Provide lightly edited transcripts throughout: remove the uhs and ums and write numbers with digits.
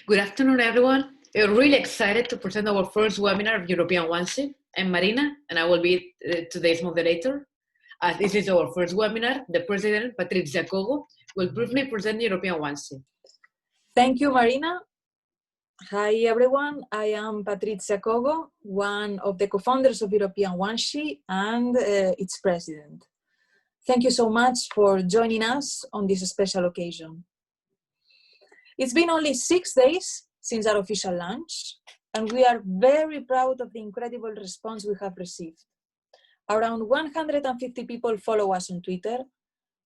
Good afternoon, everyone. We're really excited to present our first webinar of European Guanxi. I'm Marina, and I will be today's moderator. As this is our first webinar, the President, Patrizia Kogo, will briefly present European Guanxi. Thank you, Marina. Hi, everyone. I am Patrizia Kogo, one of the co-founders of European Guanxi and its president. Thank you so much for joining us on this special occasion. It's been only 6 days since our official launch, and we are very proud of the incredible response we have received. Around 150 people follow us on Twitter,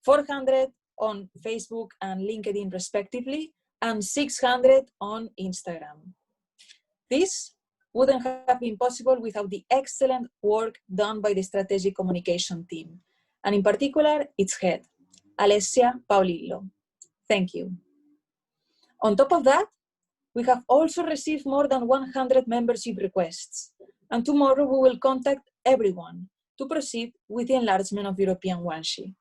400 on Facebook and LinkedIn respectively, and 600 on Instagram. This wouldn't have been possible without the excellent work done by the strategic communication team, and in particular, its head, Alessia Paolillo. Thank you. On top of that, we have also received more than 100 membership requests, and tomorrow we will contact everyone to proceed with the enlargement of European Guanxi.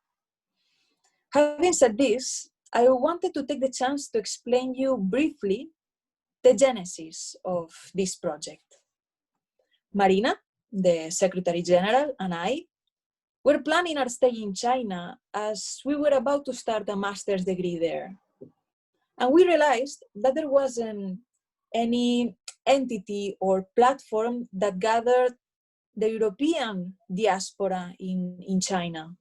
Having said this, I wanted to take the chance to explain you briefly the genesis of this project. Marina, the Secretary General, and I were planning our stay in China as we were about to start a master's degree there. And we realized that there wasn't any entity or platform that gathered the European diaspora in China.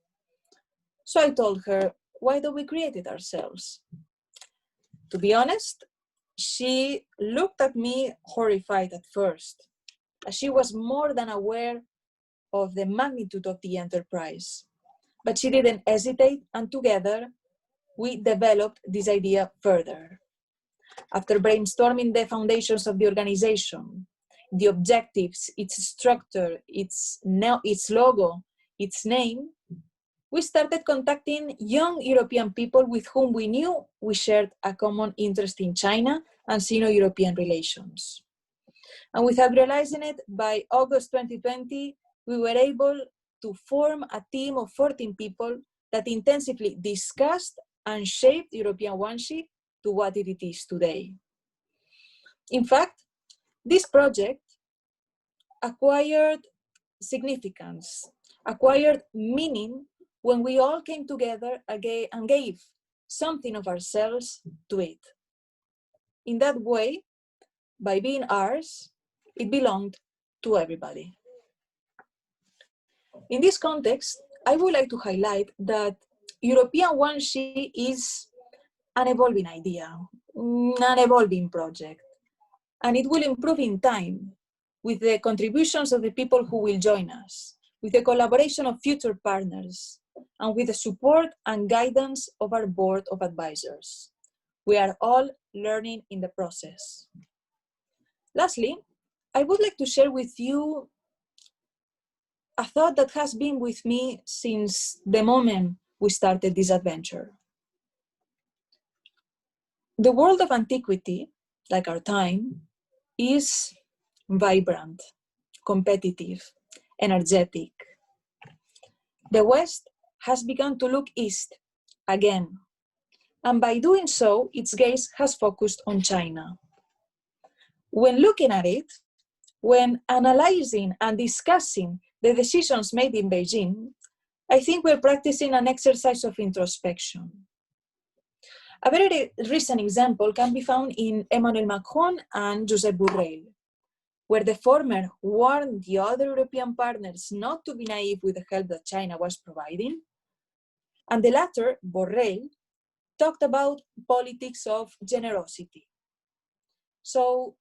So I told her, why don't we create it ourselves? To be honest, she looked at me horrified at first, as she was more than aware of the magnitude of the enterprise. But she didn't hesitate, and together we developed this idea further. After brainstorming the foundations of the organization, the objectives, its structure, its logo, its name, we started contacting young European people with whom we knew we shared a common interest in China and Sino-European relations. And without realizing it, by August 2020, we were able to form a team of 14 people that intensively discussed and shaped European Guanxi to what it is today. In fact, this project acquired significance, acquired meaning when we all came together and gave something of ourselves to it. In that way, by being ours, it belonged to everybody. In this context, I would like to highlight that European Guanxi is an evolving idea, an evolving project, and it will improve in time with the contributions of the people who will join us, with the collaboration of future partners, and with the support and guidance of our board of advisors. We are all learning in the process. Lastly, I would like to share with you a thought that has been with me since the moment we started this adventure. The world of antiquity, like our time, is vibrant, competitive, energetic. The West has begun to look east again, and by doing so, its gaze has focused on China. When looking at it, when analyzing and discussing the decisions made in Beijing, I think we're practicing an exercise of introspection. A very recent example can be found in Emmanuel Macron and Josep Borrell, where the former warned the other European partners not to be naive with the help that China was providing, and the latter, Borrell, talked about politics of generosity. So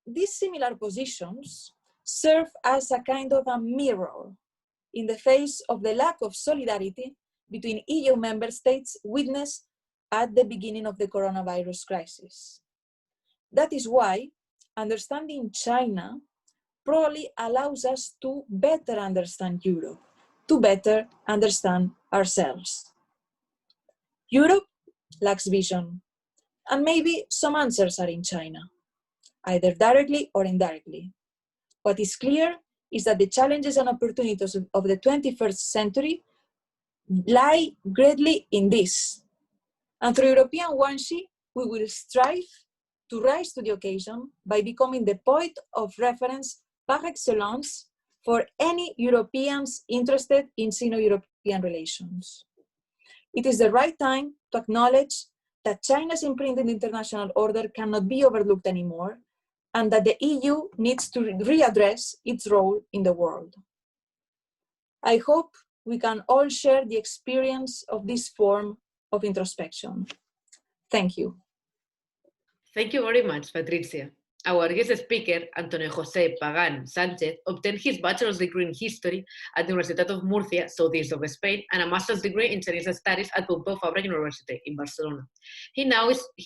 these similar positions serve as a kind of a mirror in the face of the lack of solidarity between EU member states witnessed at the beginning of the coronavirus crisis. That is why understanding China probably allows us to better understand Europe, to better understand ourselves. Europe lacks vision, and maybe some answers are in China, either directly or indirectly. What is clear is that the challenges and opportunities of the 21st century lie greatly in this. And through European Guanxi, we will strive to rise to the occasion by becoming the point of reference par excellence for any Europeans interested in Sino-European relations. It is the right time to acknowledge that China's imprint in the international order cannot be overlooked anymore, and that the EU needs to readdress its role in the world. I hope we can all share the experience of this form of introspection. Thank you. Thank you very much, Patricia. Our guest speaker, Antonio José Pagán Sánchez, obtained his bachelor's degree in history at the Universitat of Murcia, southeast of Spain, and a master's degree in Chinese studies at Pompeu Fabra University in Barcelona. He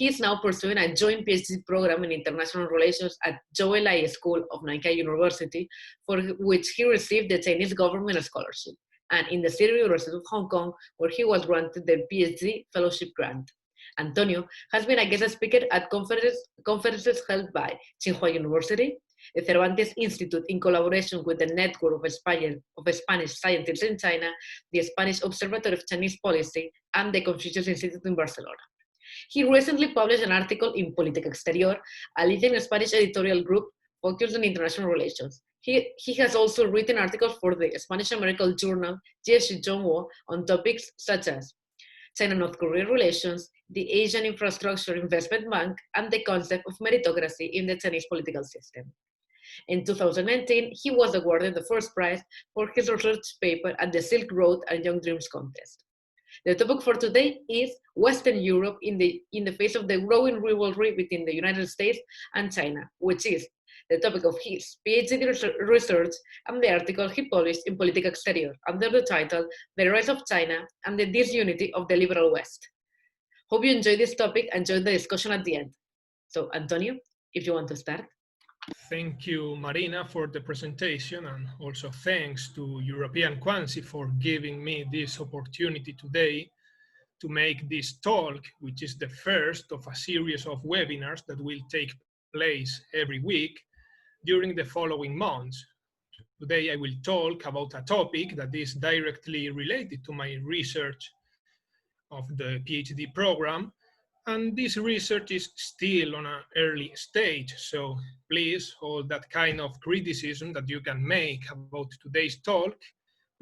is now pursuing a joint PhD program in international relations at Zhou School of Nankai University, for which he received the Chinese government scholarship, and in the City University of Hong Kong, where he was granted the PhD fellowship grant. Antonio has been a guest speaker at conferences held by Tsinghua University, the Cervantes Institute in collaboration with the Network of Spanish Scientists in China, the Spanish Observatory of Chinese Policy, and the Confucius Institute in Barcelona. He recently published an article in Política Exterior, a leading Spanish editorial group focused on international relations. He has also written articles for the Spanish-American journal Zhonghuo on topics such as China-North Korea relations, the Asian Infrastructure Investment Bank, and the concept of meritocracy in the Chinese political system. In 2019, he was awarded the first prize for his research paper at the Silk Road and Young Dreams contest. The topic for today is Western Europe in the face of the growing rivalry between the United States and China, which is the topic of his PhD research and the article he published in Política Exterior under the title The Rise of China and the Disunity of the Liberal West. Hope you enjoyed this topic and join the discussion at the end. So, Antonio, if you want to start. Thank you, Marina, for the presentation, and also thanks to European Guanxi for giving me this opportunity today to make this talk, which is the first of a series of webinars that will take place every week during the following months. Today I will talk about a topic that is directly related to my research of the PhD program, and this research is still on an early stage, so please, all that kind of criticism that you can make about today's talk,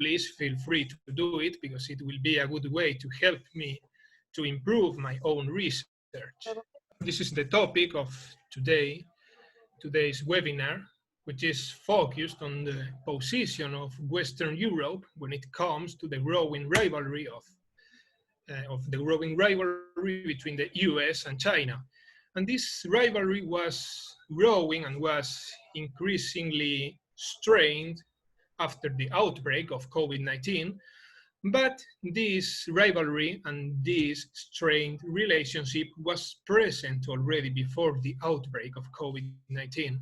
please feel free to do it, because it will be a good way to help me to improve my own research. This is the topic of today's webinar, which is focused on the position of Western Europe when it comes to the growing rivalry between the US and China. And this rivalry was growing and was increasingly strained after the outbreak of COVID-19, but this rivalry and this strained relationship was present already before the outbreak of COVID-19.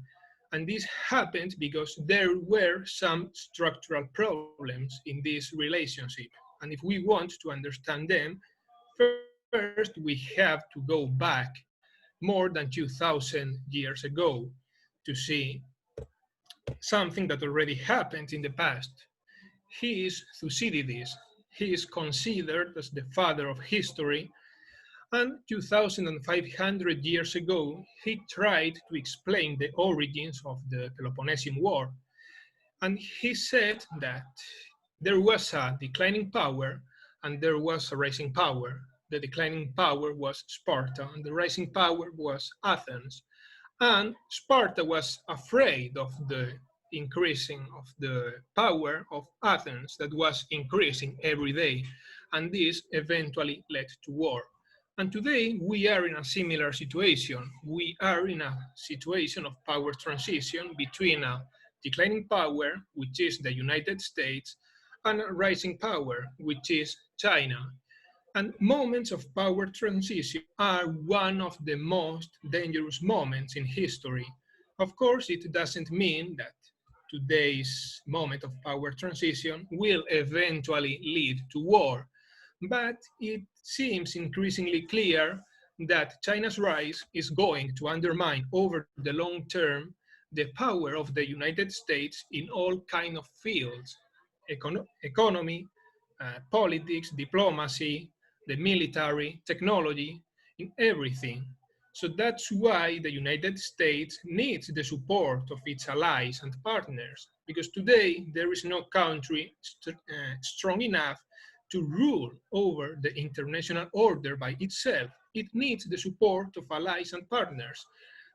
And this happened because there were some structural problems in this relationship. And if we want to understand them, first we have to go back more than 2,000 years ago to see something that already happened in the past. He is Thucydides. He is considered as the father of history, and 2,500 years ago, he tried to explain the origins of the Peloponnesian War. And he said that there was a declining power and there was a rising power. The declining power was Sparta and the rising power was Athens. And Sparta was afraid of the increasing of the power of Athens that was increasing every day. And this eventually led to war. And today we are in a similar situation. We are in a situation of power transition between a declining power, which is the United States, and a rising power, which is China. And moments of power transition are one of the most dangerous moments in history. Of course, it doesn't mean that today's moment of power transition will eventually lead to war, but it seems increasingly clear that China's rise is going to undermine over the long term the power of the United States in all kinds of fields, economy, politics, diplomacy, the military, technology, in everything. So that's why the United States needs the support of its allies and partners, because today there is no country strong enough to rule over the international order by itself. It needs the support of allies and partners.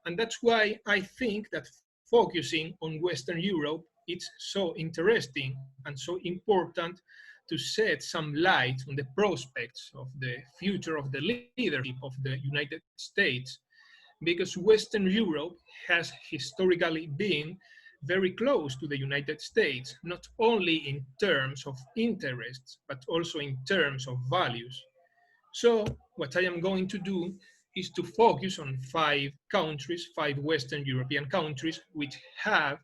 And that's why I think that focusing on Western Europe is so interesting and so important to shed some light on the prospects of the future of the leadership of the United States, because Western Europe has historically been very close to the United States, not only in terms of interests, but also in terms of values. So what I am going to do is to focus on 5 countries, 5 Western European countries, which have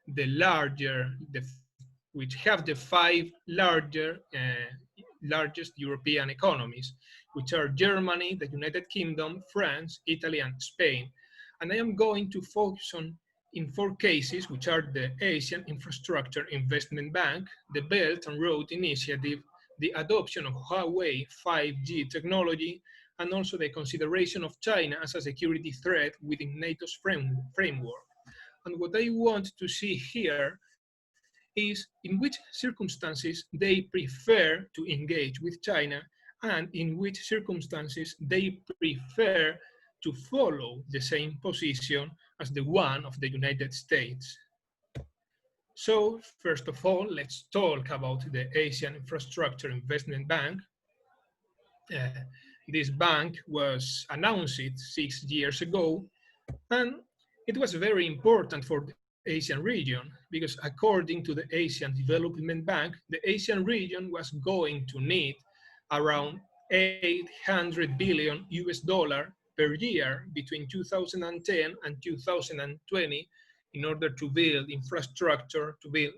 the 5 largest European economies, which are Germany, the United Kingdom, France, Italy, and Spain. And I am going to focus on in 4 cases, which are the Asian Infrastructure Investment Bank, the Belt and Road Initiative, the adoption of Huawei 5G technology, and also the consideration of China as a security threat within NATO's framework. And what I want to see here is in which circumstances they prefer to engage with China and in which circumstances they prefer to follow the same position as the one of the United States. So first of all, let's talk about the Asian Infrastructure Investment Bank. This bank was announced 6 years ago, and it was very important for the Asian region because according to the Asian Development Bank, the Asian region was going to need around 800 billion US dollar per year between 2010 and 2020 in order to build infrastructure, to build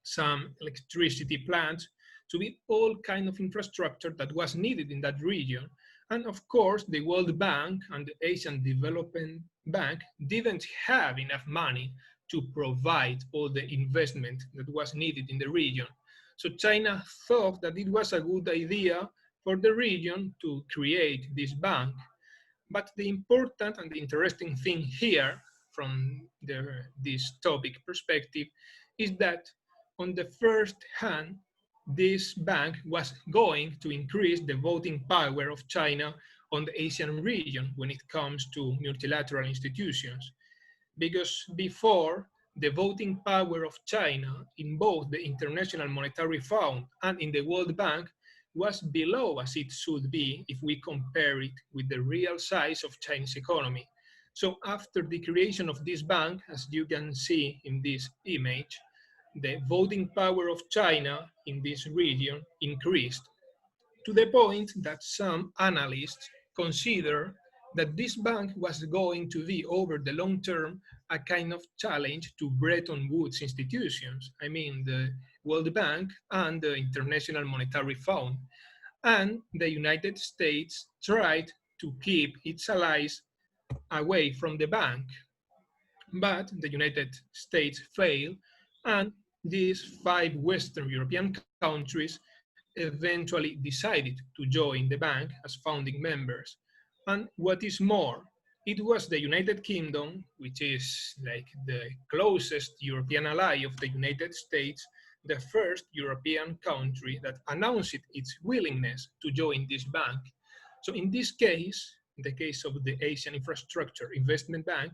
some electricity plants, to build all kind of infrastructure that was needed in that region. And of course, the World Bank and the Asian Development Bank didn't have enough money to provide all the investment that was needed in the region. So China thought that it was a good idea for the region to create this bank. But the important and the interesting thing here from this topic perspective is that on the first hand, this bank was going to increase the voting power of China on the Asian region when it comes to multilateral institutions. Because before, the voting power of China in both the International Monetary Fund and in the World Bank was below as it should be if we compare it with the real size of Chinese economy. So after the creation of this bank, as you can see in this image, the voting power of China in this region increased to the point that some analysts consider that this bank was going to be over the long term a kind of challenge to Bretton Woods institutions. I mean the World Bank and the International Monetary Fund. And the United States tried to keep its allies away from the bank. But the United States failed, and these 5 Western European countries eventually decided to join the bank as founding members. And what is more, it was the United Kingdom, which is like the closest European ally of the United States, the first European country that announced its willingness to join this bank. So in this case, in the case of the Asian Infrastructure Investment Bank,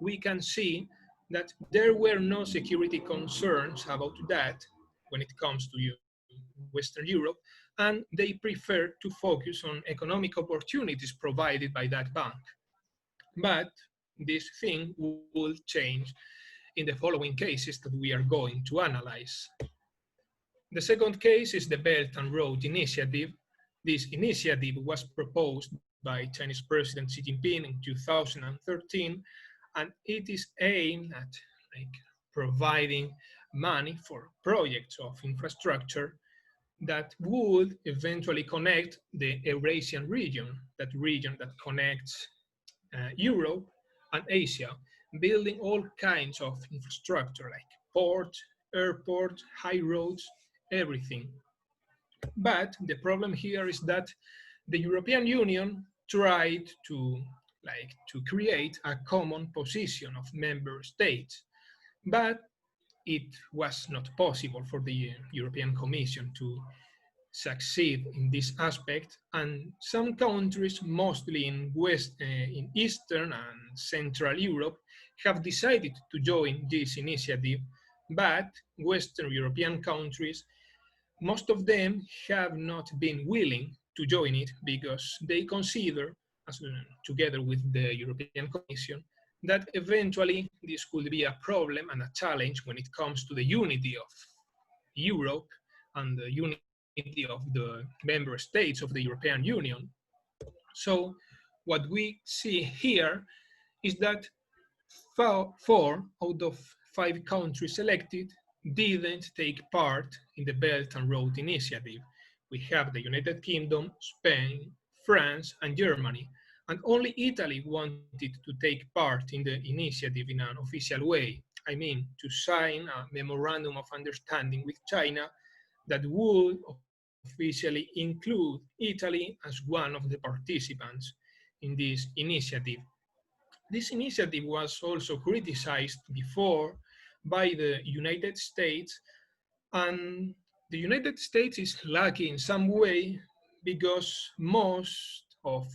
we can see that there were no security concerns about that when it comes to Western Europe, and they prefer to focus on economic opportunities provided by that bank. But this thing will change in the following cases that we are going to analyze. The second case is the Belt and Road Initiative. This initiative was proposed by Chinese President Xi Jinping in 2013, and it is aimed at providing money for projects of infrastructure that would eventually connect the Eurasian region, that region that connects Europe and Asia, building all kinds of infrastructure like ports, airports, high roads, everything. But the problem here is that the European Union tried to like to create a common position of member states. But it was not possible for the European Commission to succeed in this aspect, and some countries, mostly in Eastern and Central Europe, have decided to join this initiative, but Western European countries, most of them have not been willing to join it because they consider, as, together with the European Commission, that eventually this could be a problem and a challenge when it comes to the unity of Europe and the unity of the member states of the European Union. So what we see here is that four out of 5 countries selected didn't take part in the Belt and Road Initiative. We have the United Kingdom, Spain, France, and Germany, and only Italy wanted to take part in the initiative in an official way. I mean, to sign a memorandum of understanding with China that would officially include Italy as one of the participants in this initiative. This initiative was also criticized before by the United States, and the United States is lucky in some way because most of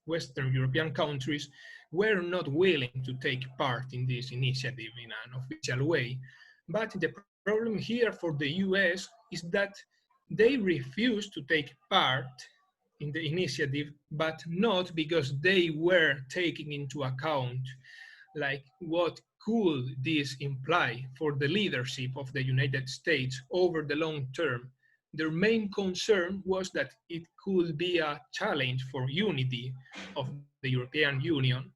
Western European countries were not willing to take part in this initiative in an official way. But the problem here for the US is that they refused to take part in the initiative, but not because they were taking into account like what could this imply for the leadership of the United States over the long term. Their main concern was that it could be a challenge for unity of the European Union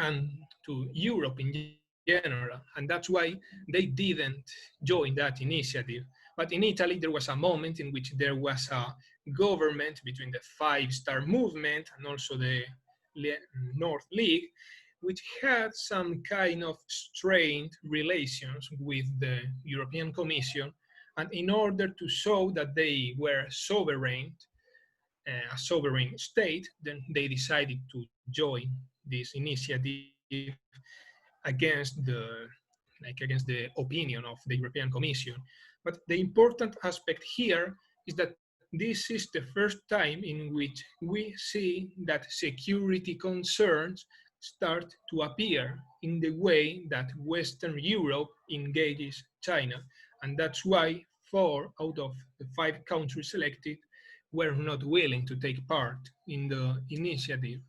and to Europe in general, and that's why they didn't join that initiative. But in Italy, there was a moment in which there was a government between the Five-Star Movement and also the North League, which had some kind of strained relations with the European Commission. And in order to show that they were sovereign, a sovereign state, then they decided to join this initiative against against the opinion of the European Commission. But the important aspect here is that this is the first time in which we see that security concerns start to appear in the way that Western Europe engages China. And that's why 4 out of the 5 countries selected were not willing to take part in the initiative.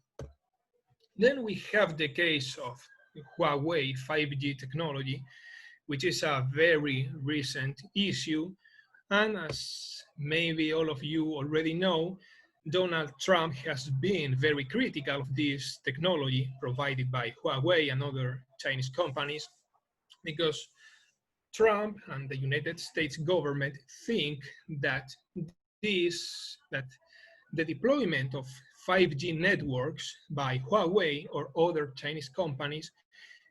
Then we have the case of Huawei 5G technology, which is a very recent issue. And as maybe all of you already know, Donald Trump has been very critical of this technology provided by Huawei and other Chinese companies because Trump and the United States government think that the deployment of 5G networks by Huawei or other Chinese companies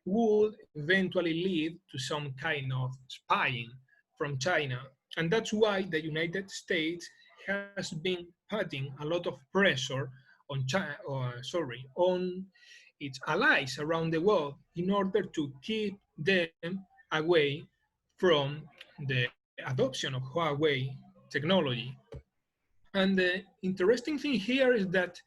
would eventually lead to some kind of spying from China. And that's why the United States has been putting a lot of pressure on on its allies around the world in order to keep them away from the adoption of Huawei technology. And the interesting thing here is that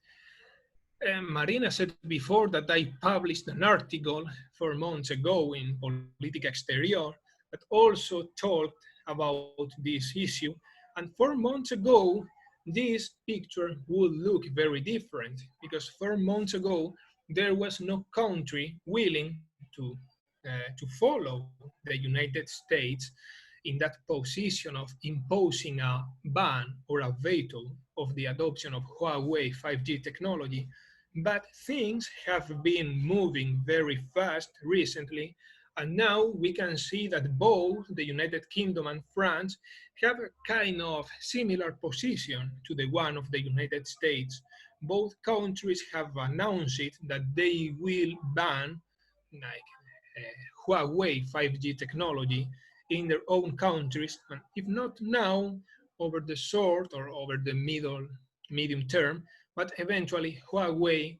Marina said before that I published an article 4 months ago in Política Exterior that also talked about this issue. And 4 months ago, this picture would look very different because 4 months ago, there was no country willing to follow the United States in that position of imposing a ban or a veto of the adoption of Huawei 5G technology. But things have been moving very fast recently, and now we can see that both the United Kingdom and France have a kind of similar position to the one of the United States. Both countries have announced that they will ban Huawei 5G technology in their own countries, and if not now, over the short or over the medium term, but eventually Huawei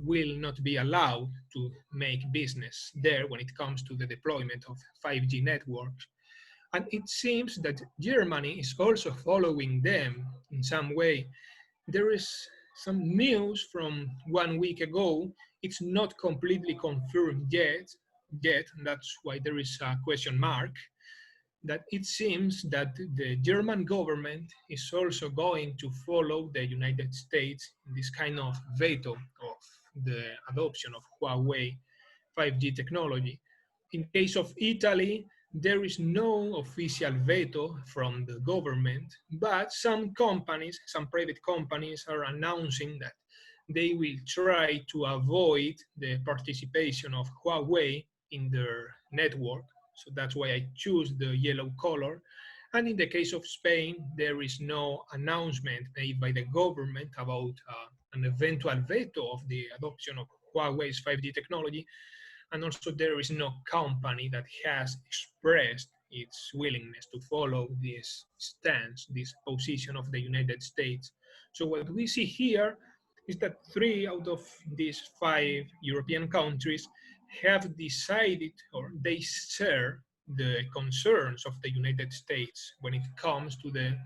will not be allowed to make business there when it comes to the deployment of 5G networks. And it seems that Germany is also following them in some way. There is some news from 1 week ago. It's not completely confirmed yet, and that's why there is a question mark, that it seems that the German government is also going to follow the United States in this kind of veto of the adoption of Huawei 5G technology. In case of Italy, there is no official veto from the government, but some companies, some private companies are announcing that they will try to avoid the participation of Huawei in their network. So that's why I choose the yellow color. And in the case of Spain, there is no announcement made by the government about an eventual veto of the adoption of Huawei's 5G technology. And also there is no company that has expressed its willingness to follow this stance, this position of the United States. So what we see here is that 3 out of these 5 European countries have decided, or they share the concerns of the United States when it comes to the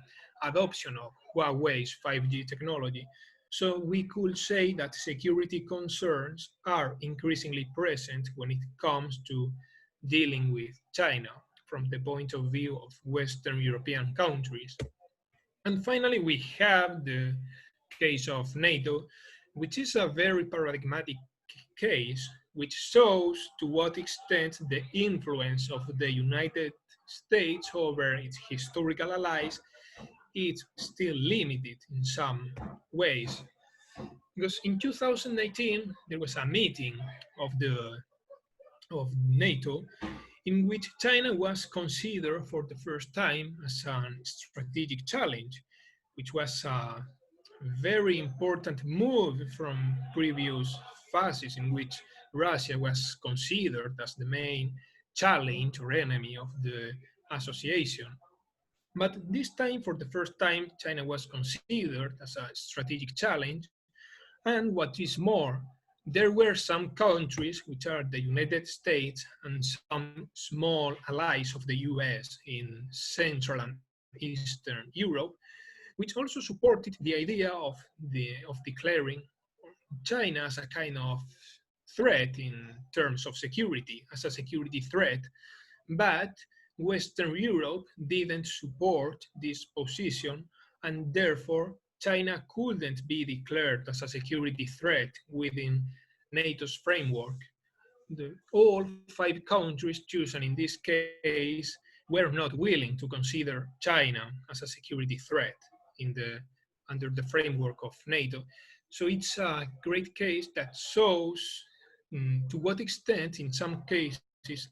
adoption of Huawei's 5G technology. So we could say that security concerns are increasingly present when it comes to dealing with China from the point of view of Western European countries. And finally, we have the case of NATO, which is a very paradigmatic case, which shows to what extent the influence of the United States over its historical allies is still limited in some ways. Because in 2019, there was a meeting of NATO in which China was considered for the first time as a strategic challenge, which was a very important move from previous phases in which Russia was considered as the main challenge or enemy of the association. But this time, for the first time, China was considered as a strategic challenge. And what is more, there were some countries, which are the United States and some small allies of the US in Central and Eastern Europe, which also supported the idea of declaring China as a kind of threat in terms of security, as a security threat. But Western Europe didn't support this position, and therefore China couldn't be declared as a security threat within NATO's framework. All 5 countries chosen in this case were not willing to consider China as a security threat under the framework of NATO. So it's a great case that shows to what extent, in some cases,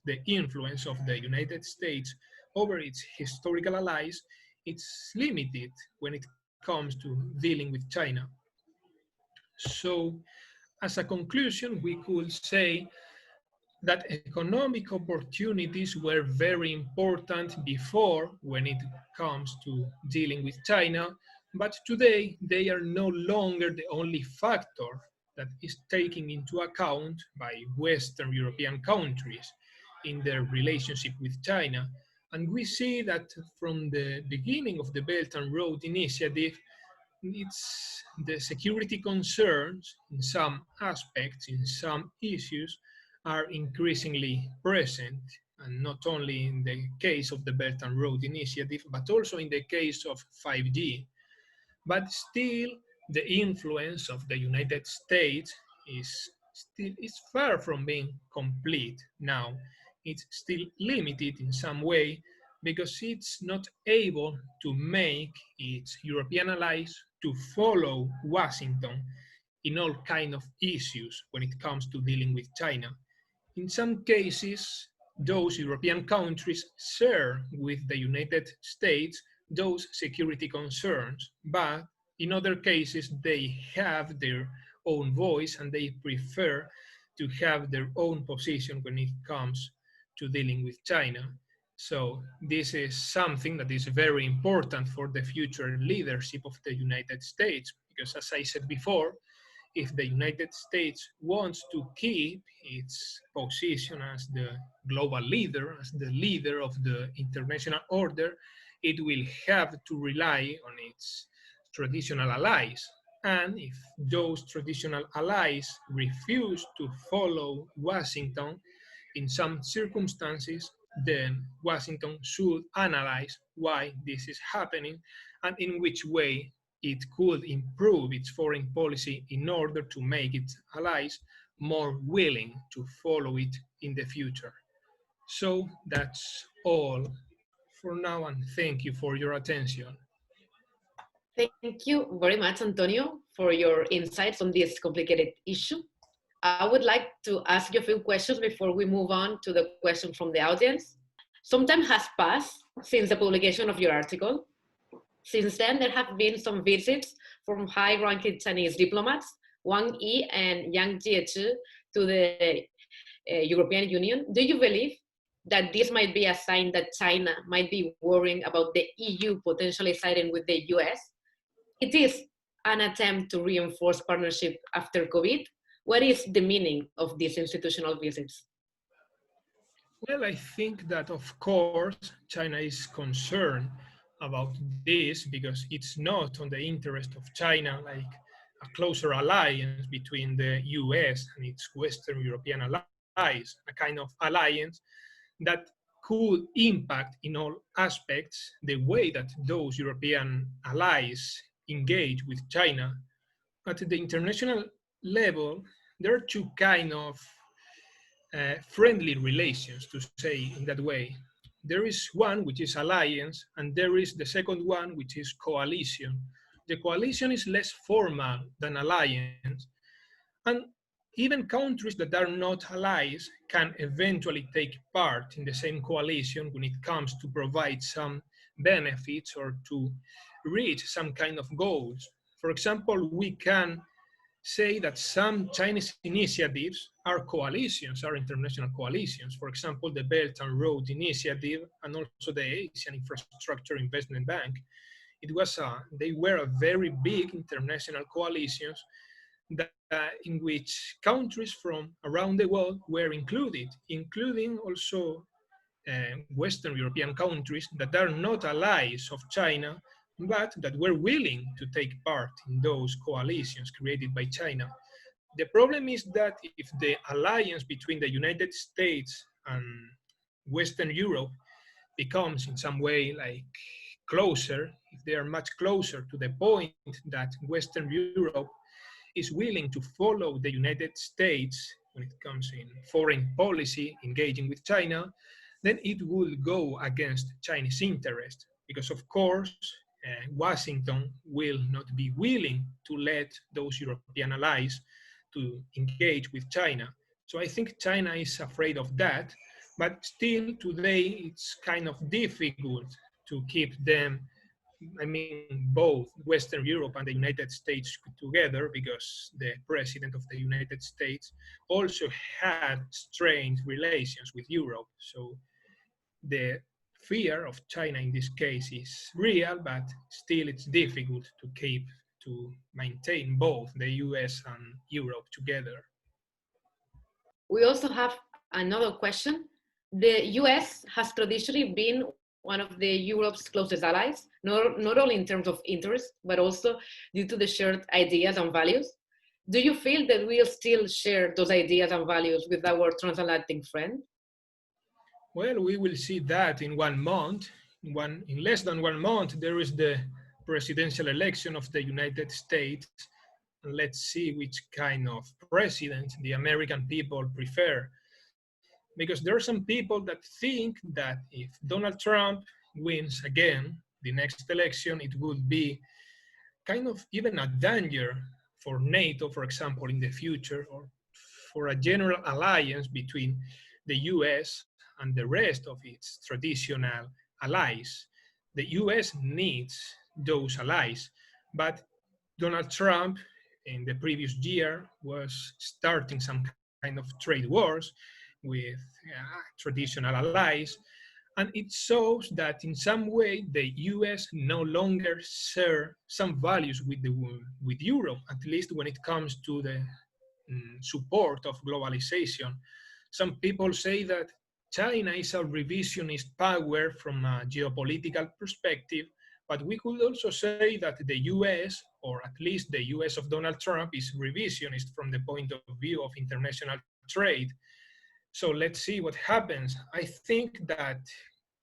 the influence of the United States over its historical allies is limited when it comes to dealing with China. So, as a conclusion, we could say that economic opportunities were very important before when it comes to dealing with China, but today they are no longer the only factor that is taken into account by Western European countries in their relationship with China. And we see that from the beginning of the Belt and Road Initiative, it's the security concerns in some aspects, in some issues, are increasingly present, and not only in the case of the Belt and Road Initiative, but also in the case of 5G. But still, the influence of the United States is far from being complete now. It's still limited in some way because it's not able to make its European allies to follow Washington in all kinds of issues when it comes to dealing with China. In some cases, those European countries share with the United States those security concerns, but in other cases, they have their own voice and they prefer to have their own position when it comes to dealing with China. So this is something that is very important for the future leadership of the United States, because as I said before, if the United States wants to keep its position as the global leader, as the leader of the international order, it will have to rely on its traditional allies. And if those traditional allies refuse to follow Washington in some circumstances, then Washington should analyze why this is happening and in which way it could improve its foreign policy in order to make its allies more willing to follow it in the future. So that's all for now, and thank you for your attention. Thank you very much, Antonio, for your insights on this complicated issue. I would like to ask you a few questions before we move on to the question from the audience. Some time has passed since the publication of your article. Since then, there have been some visits from high-ranking Chinese diplomats, Wang Yi and Yang Jiechi, to the European Union. Do you believe that this might be a sign that China might be worrying about the EU potentially siding with the US? It is an attempt to reinforce partnership after COVID. What is the meaning of these institutional visits? Well, I think that, of course, China is concerned about this because it's not on the interest of China, like a closer alliance between the US and its Western European allies, a kind of alliance that could impact in all aspects the way that those European allies engage with China. At the international level, there are two kind of friendly relations, to say in that way. There is one which is alliance, and there is the second one which is coalition. The coalition is less formal than alliance, and even countries that are not allies can eventually take part in the same coalition when it comes to provide some benefits or to reach some kind of goals. For example, we can say that some Chinese initiatives are coalitions, are international coalitions. For example, the Belt and Road Initiative and also the Asian Infrastructure Investment Bank. They were a very big international coalitions that, in which countries from around the world were included, including also Western European countries that are not allies of China, but that were willing to take part in those coalitions created by China. The problem is that if the alliance between the United States and Western Europe becomes in some way like closer, if they are much closer to the point that Western Europe is willing to follow the United States when it comes in foreign policy engaging with China, then it will go against Chinese interest because, of course, Washington will not be willing to let those European allies to engage with China. So I think China is afraid of that, but still today it's kind of difficult to keep them, I mean, both Western Europe and the United States together because the president of the United States also had strained relations with Europe. So the fear of China in this case is real, but still it's difficult to maintain both the US and Europe together. We also have another question. The US has traditionally been one of the Europe's closest allies, not only in terms of interest, but also due to the shared ideas and values. Do you feel that we still share those ideas and values with our transatlantic friend? Well, we will see that in 1 month. In less than 1 month, there is the presidential election of the United States. And let's see which kind of president the American people prefer. Because there are some people that think that if Donald Trump wins again the next election, it would be kind of even a danger for NATO, for example, in the future, or for a general alliance between the US and the rest of its traditional allies. The US needs those allies, but Donald Trump in the previous year was starting some kind of trade wars with traditional allies, And it shows that in some way the US no longer share some values with Europe, at least when it comes to the support of globalization. Some people say that China is a revisionist power from a geopolitical perspective, but we could also say that the US, or at least the US of Donald Trump, is revisionist from the point of view of international trade. So let's see what happens. I think that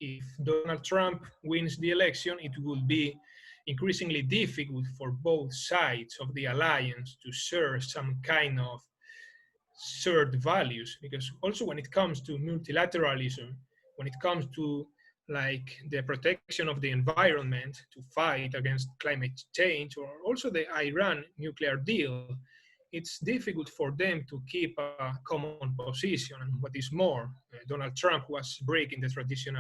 if Donald Trump wins the election, it will be increasingly difficult for both sides of the alliance to share some kind of shared values, because also when it comes to multilateralism, when it comes to like the protection of the environment to fight against climate change, or also the Iran nuclear deal, it's difficult for them to keep a common position. And what is more, Donald Trump was breaking the position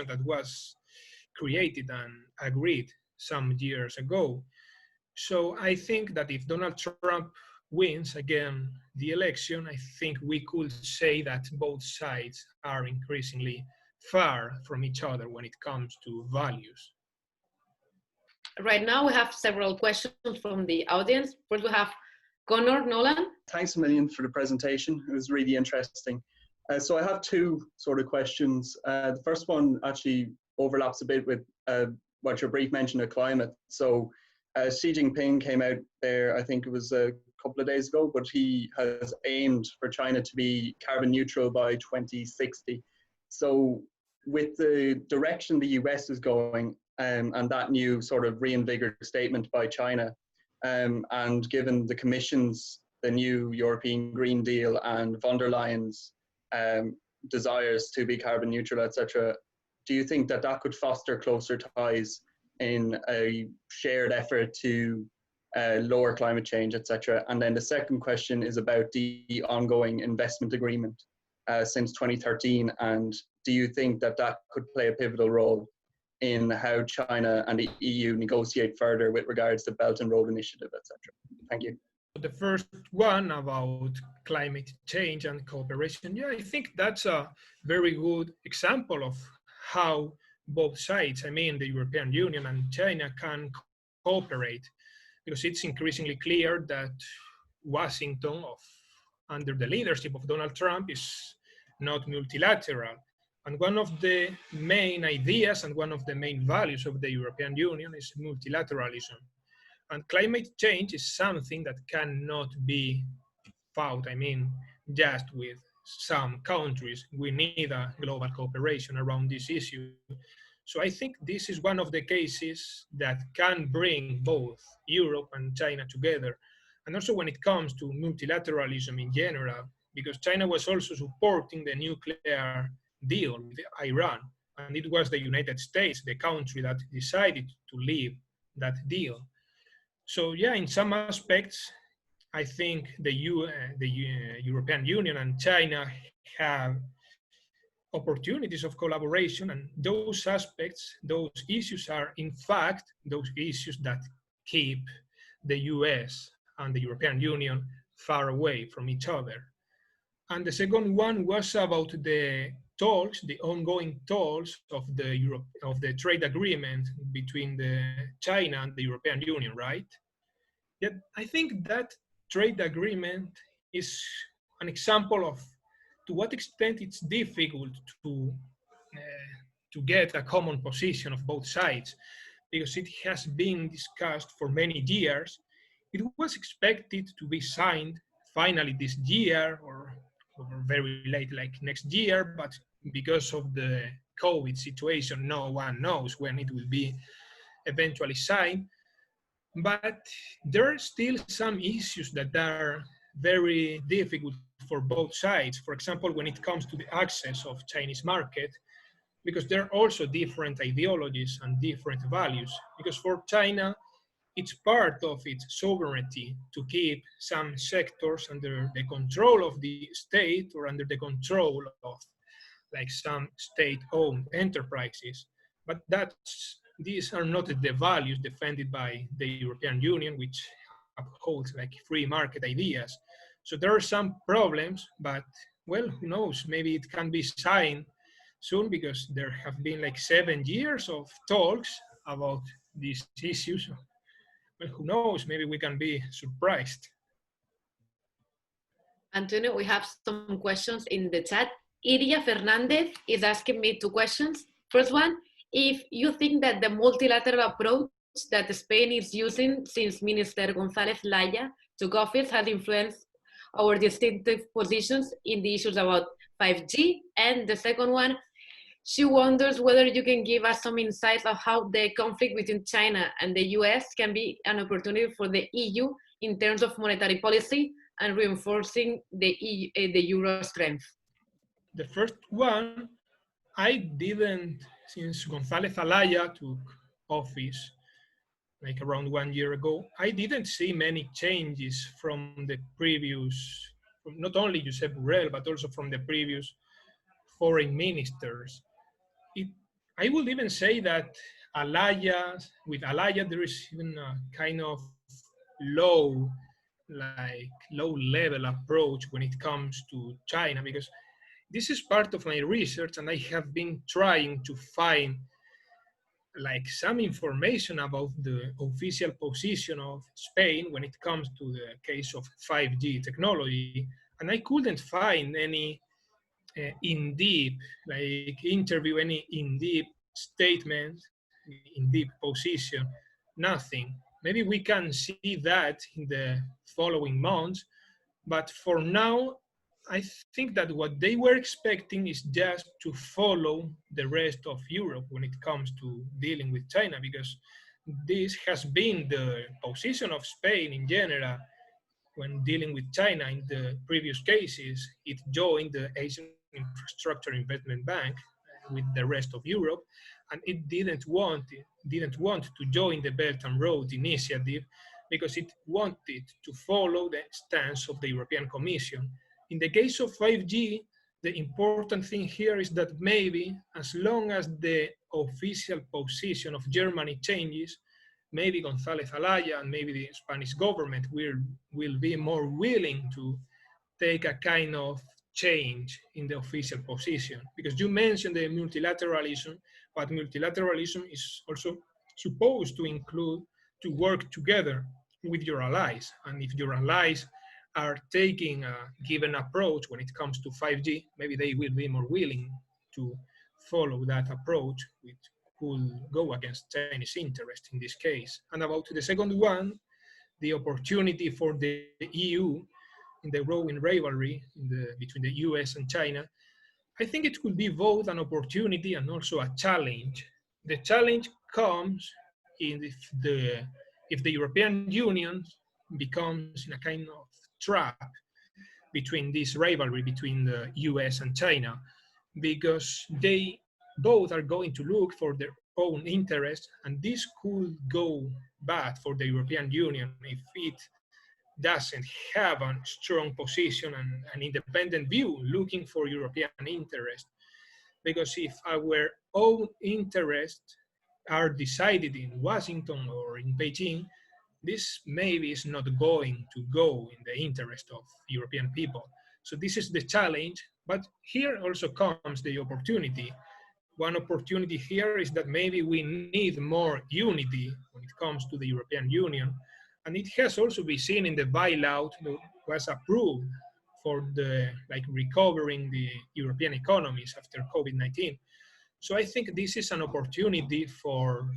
that was created and agreed some years ago. So I think that if Donald Trump wins again the election, I think we could say that both sides are increasingly far from each other when it comes to values. Right now we have several questions from the audience. First we have Connor Nolan. Thanks a million for the presentation. It was really interesting. So I have two sort of questions. The first one actually overlaps a bit with what your brief mentioned of climate. So Xi Jinping came out there, I think it was a couple of days ago, but he has aimed for China to be carbon neutral by 2060. So with the direction the US is going, and that new sort of reinvigorated statement by China, and given the Commission's, the new European Green Deal and von der Leyen's desires to be carbon neutral, etc., do you think that that could foster closer ties in a shared effort to lower climate change, etc.? And then the second question is about the ongoing investment agreement since 2013, and do you think that that could play a pivotal role in how China and the EU negotiate further with regards to Belt and Road Initiative, etc.? Thank you. The first one about climate change and cooperation, yeah, I think that's a very good example of how both sides, I mean the European Union and China, can cooperate, because it's increasingly clear that Washington, under the leadership of Donald Trump, is not multilateral. And one of the main ideas and one of the main values of the European Union is multilateralism. And climate change is something that cannot be fought, I mean, just with some countries. We need a global cooperation around this issue. So I think this is one of the cases that can bring both Europe and China together. And also when it comes to multilateralism in general, because China was also supporting the nuclear deal with Iran, and it was the United States, the country that decided to leave that deal. So yeah, in some aspects, I think the European Union and China have opportunities of collaboration, and those aspects, those issues are in fact those issues that keep the US and the European Union far away from each other. And the second one was about the talks, the ongoing talks of the trade agreement between China and the European Union, right? Yet I think that trade agreement is an example of to what extent it's difficult to get a common position of both sides, because it has been discussed for many years. It was expected to be signed finally this year or very late, like next year, but because of the COVID situation, no one knows when it will be eventually signed. But there are still some issues that are very difficult for both sides. For example, when it comes to the access of Chinese market, because there are also different ideologies and different values. Because for China, it's part of its sovereignty to keep some sectors under the control of the state or under the control of like some state-owned enterprises. But these are not the values defended by the European Union, which upholds like free market ideas. So there are some problems, but well, who knows, maybe it can be signed soon, because there have been like 7 years of talks about these issues. Well, who knows, maybe we can be surprised. Antonio, we have some questions in the chat. Iria Fernandez is asking me 2 questions. First one, if you think that the multilateral approach that Spain is using since Minister González Laya took office has influenced our distinctive positions in the issues about 5G. And the second one, she wonders whether you can give us some insights of how the conflict between China and the US can be an opportunity for the EU in terms of monetary policy and reinforcing the euro strength. The first one, I didn't, since González Alaya took office, like around 1 year ago, I didn't see many changes from the previous, from not only Josep Borrell, but also from the previous foreign ministers. I would even say that with Alaya, there is even a kind of low level approach when it comes to China, because this is part of my research, and I have been trying to find like some information about the official position of Spain when it comes to the case of 5G technology, and I couldn't find any in-deep interview, any in-deep statement, in-deep position, nothing. Maybe we can see that in the following months, but for now, I think that what they were expecting is just to follow the rest of Europe when it comes to dealing with China, because this has been the position of Spain in general when dealing with China. In the previous cases, it joined the Asian Infrastructure Investment Bank with the rest of Europe, and it didn't want to join the Belt and Road Initiative because it wanted to follow the stance of the European Commission. In the case of 5G, the important thing here is that maybe as long as the official position of Germany changes, maybe González Alaya and maybe the Spanish government will be more willing to take a kind of change in the official position. Because you mentioned the multilateralism, but multilateralism is also supposed to include to work together with your allies. And if your allies are taking a given approach when it comes to 5G, maybe they will be more willing to follow that approach, which could go against Chinese interest in this case. And about the second one, the opportunity for the EU in the growing rivalry between the US and China, I think it could be both an opportunity and also a challenge. The challenge comes if the European Union becomes in a kind of trap between this rivalry between the US and China, because they both are going to look for their own interest, and this could go bad for the European Union if it doesn't have a strong position and an independent view looking for European interest. Because if our own interests are decided in Washington or in Beijing, this maybe is not going to go in the interest of European people. So this is the challenge, but here also comes the opportunity. One opportunity here is that maybe we need more unity when it comes to the European Union. And it has also been seen in the bailout that was approved for recovering the European economies after COVID-19. So I think this is an opportunity for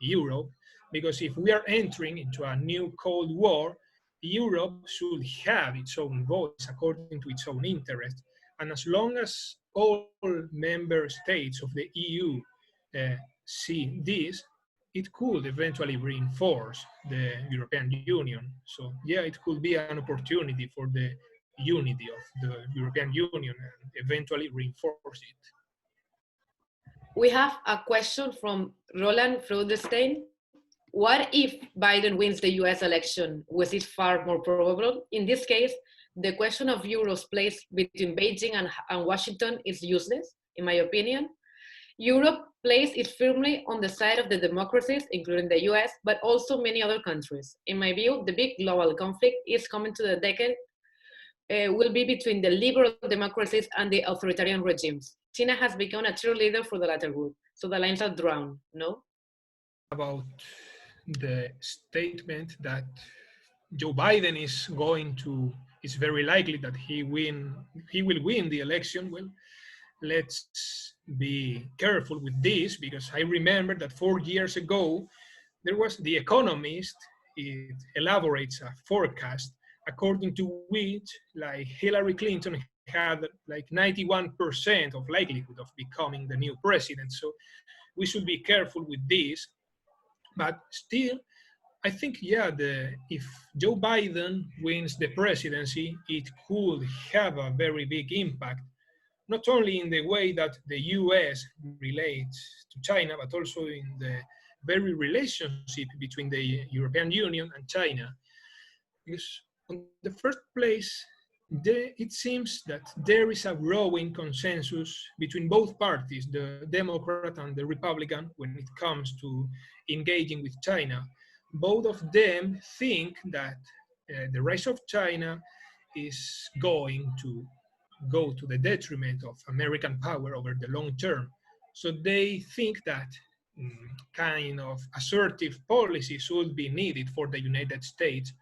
Europe, because if we are entering into a new Cold War, Europe should have its own voice according to its own interest. And as long as all member states of the EU see this, it could eventually reinforce the European Union. So yeah, it could be an opportunity for the unity of the European Union and eventually reinforce it. We have a question from Roland Freudenstein. What if Biden wins the US election, which is far more probable? In this case, the question of Europe's place between Beijing and Washington is useless, in my opinion. Europe place is firmly on the side of the democracies, including the US, but also many other countries. In my view, the big global conflict is coming to the decade will be between the liberal democracies and the authoritarian regimes. China has become a cheerleader for the latter group, so the lines are drawn, no? About the statement that Joe Biden is very likely that he will win the election. Well, let's be careful with this, because I remember that 4 years ago, there was The Economist. It elaborates a forecast according to which like Hillary Clinton had like 91% of likelihood of becoming the new president. So we should be careful with this. But still, I think, yeah, if Joe Biden wins the presidency, it could have a very big impact, not only in the way that the US relates to China, but also in the very relationship between the European Union and China. Because on the first place, it seems that there is a growing consensus between both parties, the Democrat and the Republican, when it comes to engaging with China. Both of them think that the rise of China is going to go to the detriment of American power over the long term. So they think that kind of assertive policy should be needed for the United States.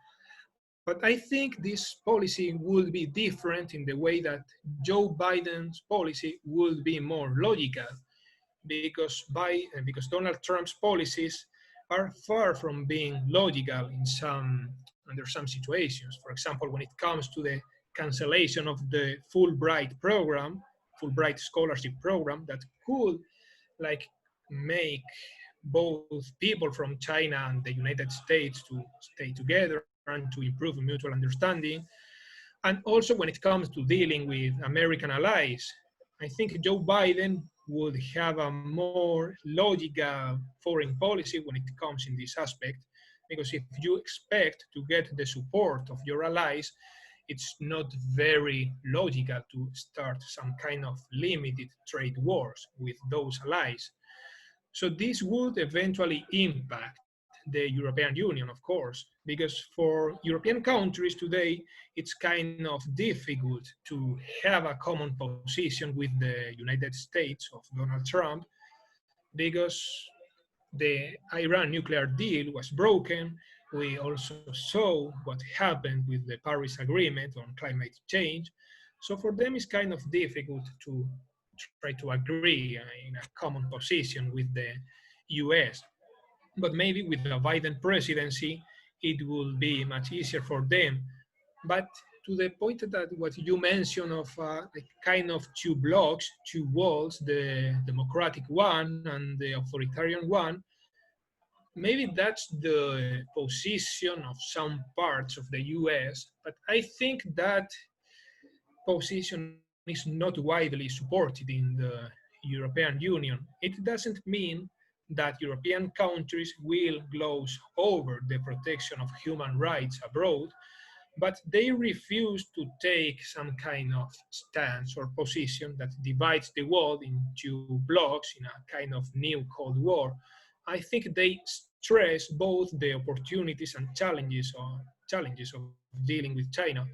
But I think this policy would be different in the way that Joe Biden's policy would be more logical, because Donald Trump's policies are far from being logical under some situations. For example, when it comes to the cancellation of the Fulbright scholarship program, that could like make both people from China and the United States to stay together and to improve mutual understanding. And also when it comes to dealing with American allies, I think Joe Biden would have a more logical foreign policy when it comes in this aspect, because if you expect to get the support of your allies, it's not very logical to start some kind of limited trade wars with those allies. So this would eventually impact the European Union, of course, because for European countries today, it's kind of difficult to have a common position with the United States of Donald Trump, because the Iran nuclear deal was broken. We also saw what happened with the Paris Agreement on climate change. So for them, it's kind of difficult to try to agree in a common position with the US. But maybe with the Biden presidency, it will be much easier for them. But to the point that what you mentioned of like kind of two blocks, two walls, the democratic one and the authoritarian one, maybe that's the position of some parts of the US, but I think that position is not widely supported in the European Union. It doesn't mean that European countries will gloss over the protection of human rights abroad, but they refuse to take some kind of stance or position that divides the world into blocks in a kind of new Cold War. I think they stress both the opportunities and challenges of dealing with China,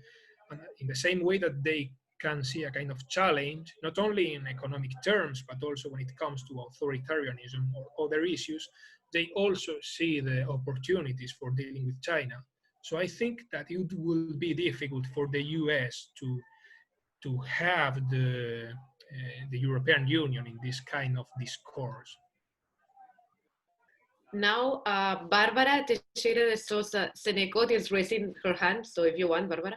and in the same way that they can see a kind of challenge, not only in economic terms, but also when it comes to authoritarianism or other issues, they also see the opportunities for dealing with China. So I think that it will be difficult for the US to have the European Union in this kind of discourse. Now, Barbara Teixeira de Souza Senecot is raising her hand. So if you want, Barbara.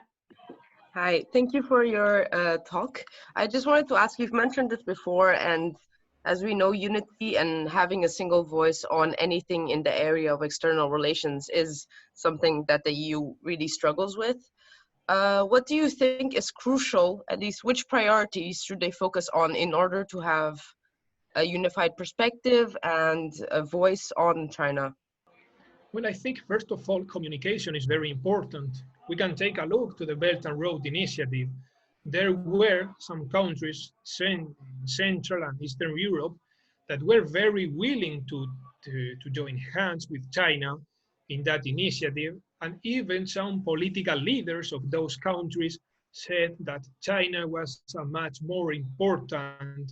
Hi, thank you for your talk. I just wanted to ask, you've mentioned this before, and as we know, unity and having a single voice on anything in the area of external relations is something that the EU really struggles with. What do you think is crucial, at least which priorities should they focus on in order to have a unified perspective and a voice on China? Well, I think first of all, communication is very important. We can take a look to the Belt and Road Initiative. There were some countries, Central and Eastern Europe, that were very willing to join hands with China in that initiative. And even some political leaders of those countries said that China was a much more important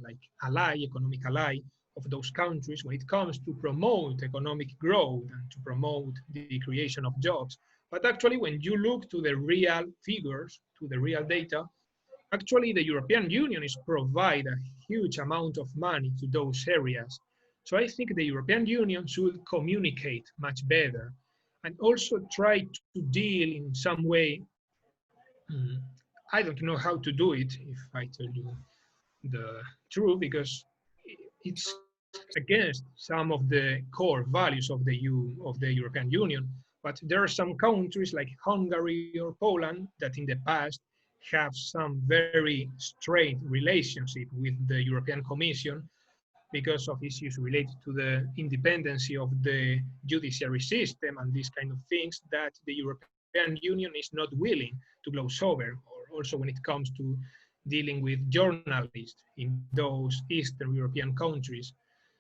like ally, economic ally of those countries when it comes to promote economic growth and to promote the creation of jobs. But actually, when you look to the real figures, to the real data, actually the European Union is provide a huge amount of money to those areas. So I think the European Union should communicate much better and also try to deal in some way. I don't know how to do it, if I tell you the truth, because it's against some of the core values of the European Union. But there are some countries like Hungary or Poland that in the past have some very strained relationship with the European Commission because of issues related to the independence of the judiciary system and these kind of things that the European Union is not willing to gloss over, or also when it comes to dealing with journalists in those Eastern European countries.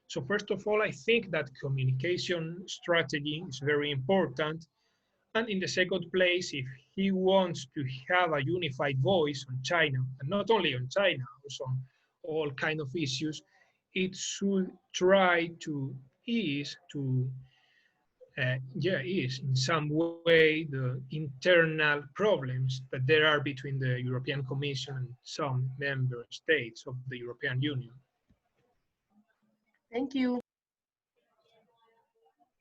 So first of all, I think that communication strategy is very important. And in the second place, if he wants to have a unified voice on China, and not only on China, also on all kind of issues, it should try to ease in some way the internal problems that there are between the European Commission and some member states of the European Union. Thank you.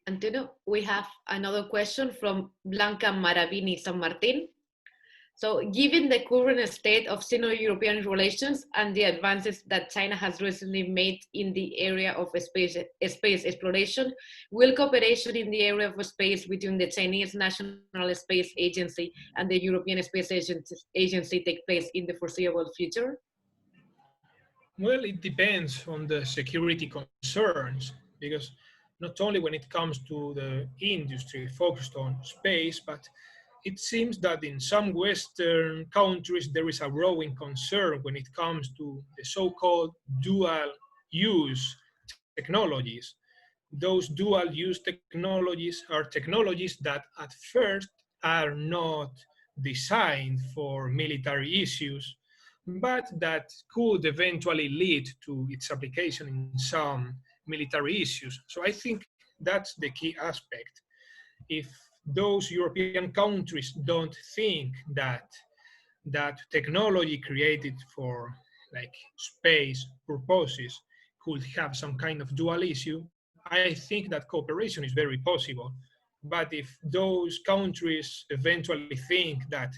Antonio, we have another question from Blanca Maravini San Martin. So given the current state of Sino-European relations and the advances that China has recently made in the area of space exploration, will cooperation in the area of space between the Chinese National Space Agency and the European Space Agency take place in the foreseeable future? Well, it depends on the security concerns, because not only when it comes to the industry focused on space, but it seems that in some Western countries there is a growing concern when it comes to the so-called dual-use technologies. Those dual-use technologies are technologies that at first are not designed for military issues, but that could eventually lead to its application in some military issues. So I think that's the key aspect. If those European countries don't think that technology created for like space purposes could have some kind of dual issue, I think that cooperation is very possible. But if those countries eventually think that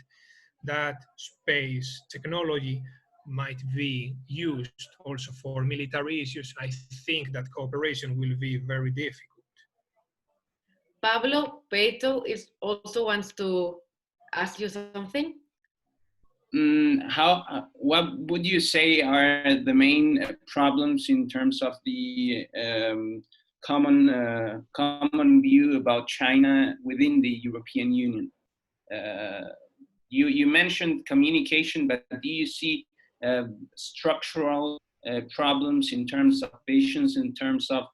space technology might be used also for military issues, I think that cooperation will be very difficult. Pablo Peito also wants to ask you something. What would you say are the main problems in terms of the common view about China within the European Union? You mentioned communication, but do you see structural problems in terms of visions, in terms of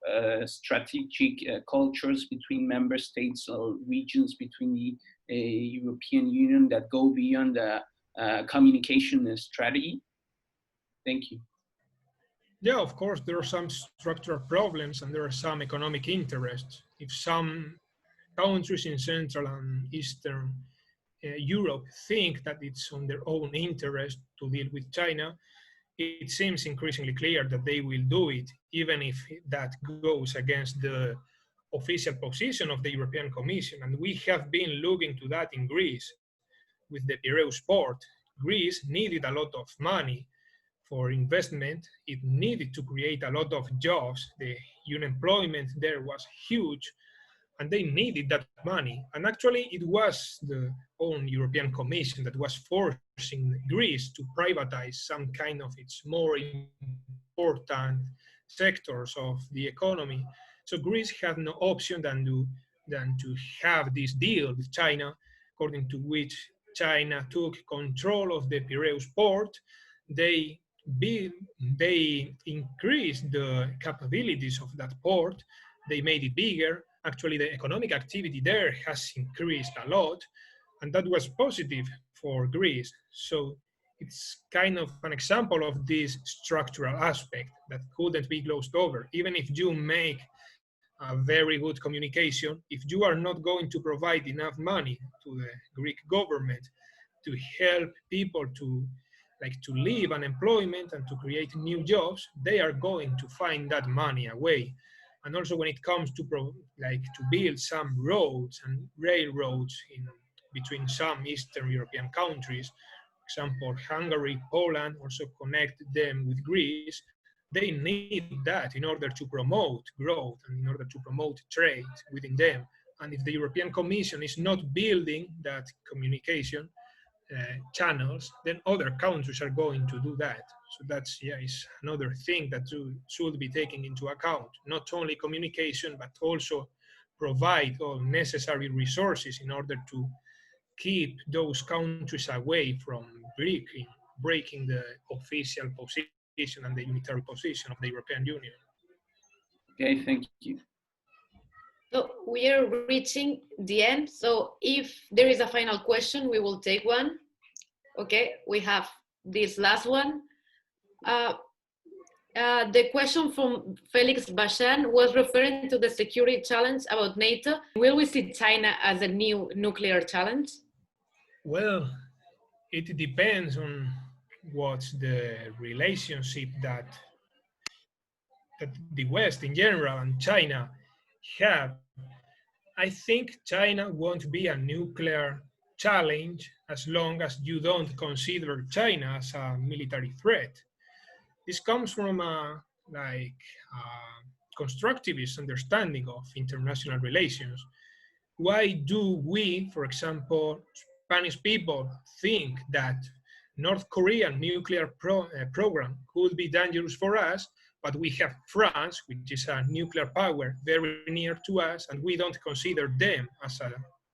strategic cultures between member states or regions between the European Union that go beyond the communication strategy? Thank you. Yeah, of course, there are some structural problems and there are some economic interests. If some countries in Central and Eastern Europe think that it's on their own interest to deal with China, it seems increasingly clear that they will do it, even if that goes against the official position of the European Commission. And we have been looking to that in Greece with the Piraeus port. Greece needed a lot of money for investment. It needed to create a lot of jobs. The unemployment there was huge, and they needed that money. And actually, it was the own European Commission that was forcing Greece to privatize some kind of its more important sectors of the economy. So Greece had no option than to have this deal with China, according to which China took control of the Piraeus port. They increased the capabilities of that port. They made it bigger. Actually, the economic activity there has increased a lot, and that was positive for Greece. So it's kind of an example of this structural aspect that couldn't be glossed over. Even if you make a very good communication, if you are not going to provide enough money to the Greek government to help people to leave unemployment and to create new jobs, they are going to find that money away. And also when it comes to build some roads and railroads between some Eastern European countries, for example, Hungary, Poland, also connect them with Greece, they need that in order to promote growth and in order to promote trade within them. And if the European Commission is not building that communication channels, then other countries are going to do that. So that's, is another thing that should be taken into account. Not only communication, but also provide all necessary resources in order to keep those countries away from breaking the official position and the unitary position of the European Union. Okay, thank you. So we are reaching the end. So if there is a final question, we will take one. Okay, we have this last one. The question from Felix Bashan was referring to the security challenge about NATO. Will we see China as a new nuclear challenge? Well, it depends on what's the relationship that the West in general and China have. I think China won't be a nuclear challenge as long as you don't consider China as a military threat. This comes from a constructivist understanding of international relations. Why do we, for example, Spanish people, think that North Korean nuclear program could be dangerous for us, but we have France, which is a nuclear power very near to us, and we don't consider them as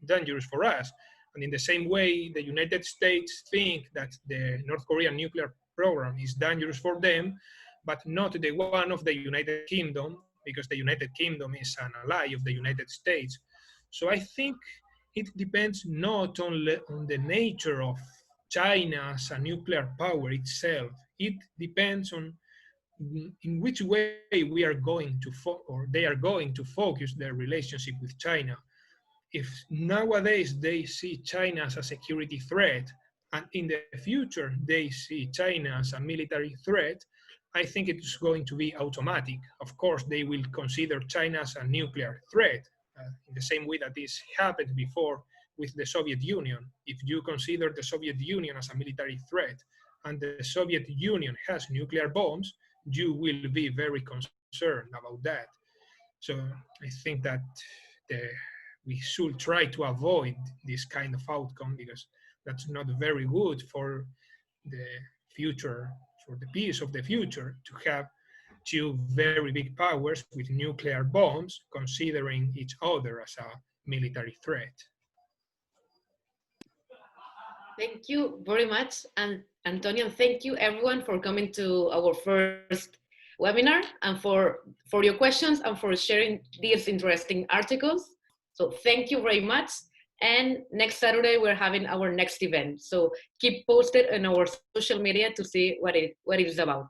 dangerous for us? And in the same way, the United States think that the North Korean nuclear program is dangerous for them, but not the one of the United Kingdom, because the United Kingdom is an ally of the United States. So I think it depends not only on the nature of China as a nuclear power itself. It depends on in which way we are going to or they are going to focus their relationship with China. If nowadays they see China as a security threat, and in the future they see China as a military threat, I think it's going to be automatic. Of course, they will consider China as a nuclear threat, in the same way that this happened before with the Soviet Union. If you consider the Soviet Union as a military threat, and the Soviet Union has nuclear bombs, you will be very concerned about that. So I think that we should try to avoid this kind of outcome, because that's not very good for the future, for the peace of the future, to have two very big powers with nuclear bombs considering each other as a military threat. Thank you very much, and Antonio, thank you everyone for coming to our first webinar and for your questions and for sharing these interesting articles. So thank you very much. And next Saturday, we're having our next event. So keep posted on our social media to see what it is about.